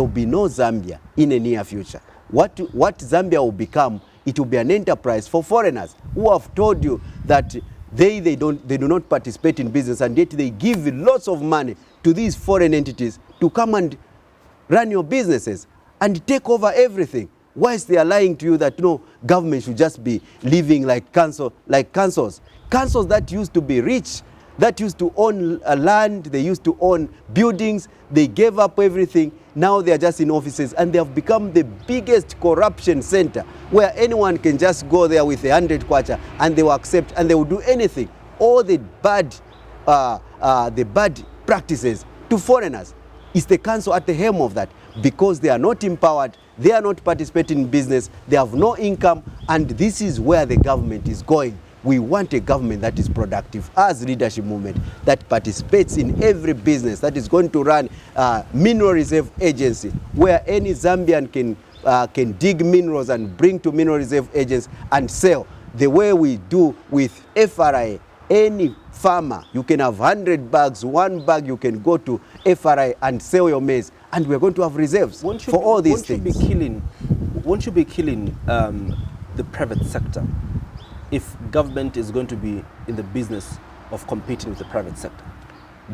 will be no Zambia in the near future. What Zambia will become, it will be an enterprise for foreigners who have told you that they do not participate in business, and yet they give lots of money to these foreign entities to come and run your businesses and take over everything. Whilst they are lying to you that no, government should just be living like councils that used to be rich, that used to own land, they used to own buildings, they gave up everything. Now they are just in offices, and they have become the biggest corruption center where anyone can just go there with 100 kwacha and they will accept and they will do anything. All the bad practices to foreigners. Is the council at the helm of that, because they are not empowered, they are not participating in business, they have no income, and this is where the government is going. We want a government that is productive as leadership movement, that participates in every business, that is going to run mineral reserve agency, where any Zambian can dig minerals and bring to mineral reserve agents and sell, the way we do with FRA any farmer, you can have 100 bags, 1 bag you can go to FRI and sell your maize, and we're going to have reserves for all these things. Won't you be killing the private sector if government is going to be in the business of competing with the private sector?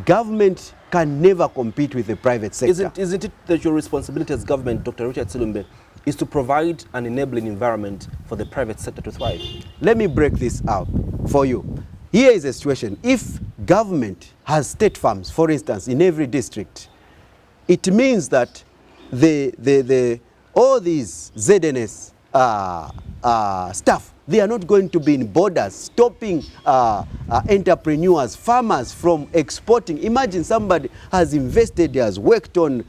Government can never compete with the private sector. Isn't it that your responsibility as government, Dr. Richard Silumbe, is to provide an enabling environment for the private sector to thrive? Let me break this out for you. Here is a situation. If government has state farms, for instance, in every district, it means that all these ZNS staff, they are not going to be in borders stopping entrepreneurs, farmers from exporting. Imagine somebody has invested, he has worked on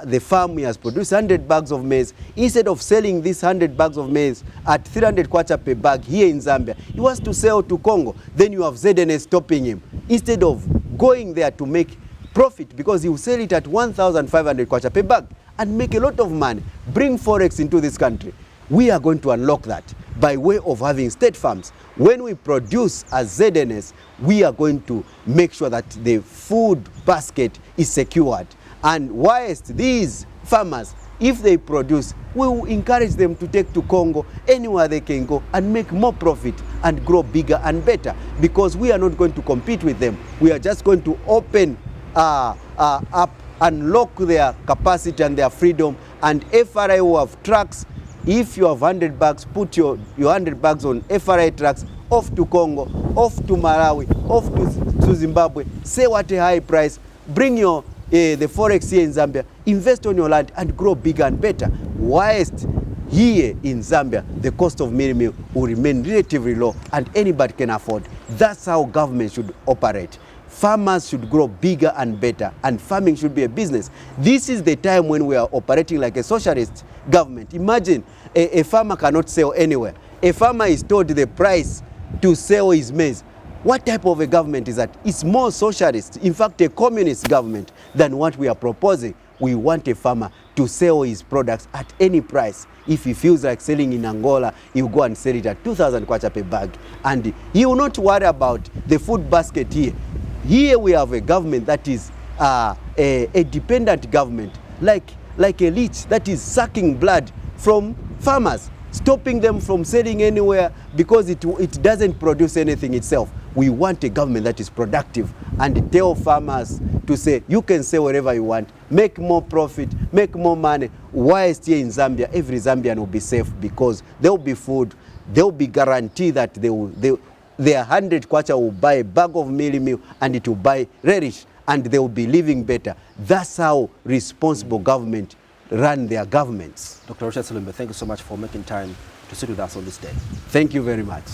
the farm, he has produced 100 bags of maize. Instead of selling these 100 bags of maize at 300 kwacha per bag here in Zambia, he wants to sell to Congo. Then you have ZNS stopping him. Instead of going there to make profit, because he will sell it at 1,500 kwacha per bag and make a lot of money, bring forex into this country. We are going to unlock that by way of having state farms. When we produce as ZNS, we are going to make sure that the food basket is secured. And whilst these farmers, if they produce, we will encourage them to take to Congo, anywhere they can go, and make more profit and grow bigger and better, because we are not going to compete with them. We are just going to open up, unlock their capacity and their freedom. And FRI will have trucks. If you have 100 bags, put your 100 bags on FRI trucks, off to Congo, off to Malawi, off to Zimbabwe, sell at a high price, bring your the forex here in Zambia, invest on your land and grow bigger and better. Whilst here in Zambia, the cost of meal will remain relatively low and anybody can afford. That's how government should operate. Farmers should grow bigger and better, and farming should be a business. This is the time when we are operating like a socialist government. Imagine a farmer cannot sell anywhere. A farmer is told the price to sell his maize. What type of a government is that? It's more socialist, in fact a communist government, than what we are proposing. We want a farmer to sell his products at any price. If he feels like selling in Angola, he will go and sell it at 2,000 kwacha per bag. And he will not worry about the food basket here. Here we have a government that is a dependent government, like a leech that is sucking blood from farmers, stopping them from selling anywhere because it doesn't produce anything itself. We want a government that is productive and tell farmers to say, you can sell wherever you want, make more profit, make more money. Whilst here in Zambia, every Zambian will be safe because there will be food, there will be guarantee that their 100 kwacha will buy a bag of meal and it will buy relish and they will be living better. That's how responsible government run their governments. Dr. Richard Silumbe, thank you so much for making time to sit with us on this day. Thank you very much.